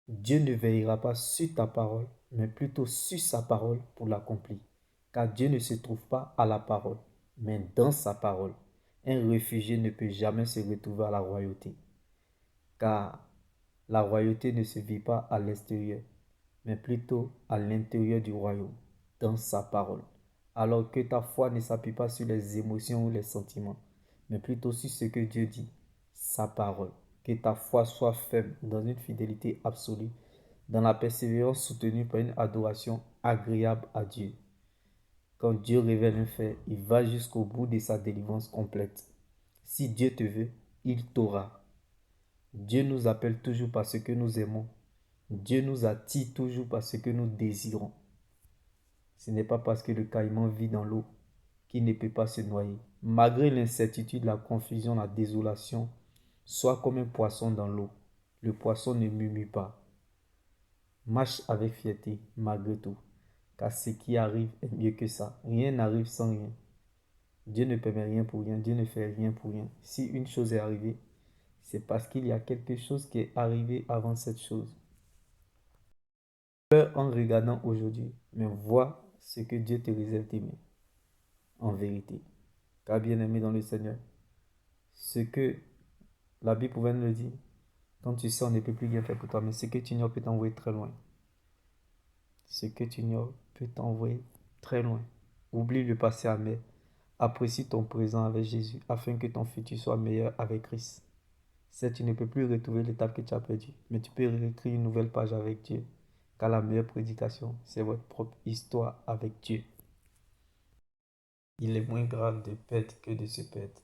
Dieu ne veillera pas sur ta parole, mais plutôt sur sa parole pour l'accomplir. Car Dieu ne se trouve pas à la parole, mais dans sa parole. Un réfugié ne peut jamais se retrouver à la royauté. Car la royauté ne se vit pas à l'extérieur, mais plutôt à l'intérieur du royaume, dans sa parole. Alors que ta foi ne s'appuie pas sur les émotions ou les sentiments, mais plutôt sur ce que Dieu dit, sa parole. Que ta foi soit ferme dans une fidélité absolue, dans la persévérance soutenue par une adoration agréable à Dieu. Quand Dieu révèle un fait, il va jusqu'au bout de sa délivrance complète. Si Dieu te veut, il t'aura. Dieu nous appelle toujours parce que nous aimons. Dieu nous attire toujours parce que nous désirons. Ce n'est pas parce que le caïman vit dans l'eau qu'il ne peut pas se noyer. Malgré l'incertitude, la confusion, la désolation, sois comme un poisson dans l'eau. Le poisson ne murmure pas. Marche avec fierté malgré tout, car ce qui arrive est mieux que ça. Rien n'arrive sans rien. Dieu ne permet rien pour rien, Dieu ne fait rien pour rien. Si une chose est arrivée, c'est parce qu'il y a quelque chose qui est arrivé avant cette chose. Pleure en regardant aujourd'hui, mais vois ce que Dieu te réserve d'aimer, en vérité. Car bien aimé dans le Seigneur, ce que la Bible pouvait nous le dire, quand tu sais on ne peut plus rien faire pour toi, mais ce que tu ignores peut t'envoyer très loin. Ce que tu ignores peut t'envoyer très loin. Oublie le passé amer. Apprécie ton présent avec Jésus afin que ton futur soit meilleur avec Christ. Certes, tu ne peux plus retrouver l'étape que tu as perdue, mais tu peux réécrire une nouvelle page avec Dieu. Car la meilleure prédication, c'est votre propre histoire avec Dieu. Il est moins grave de perdre que de se perdre.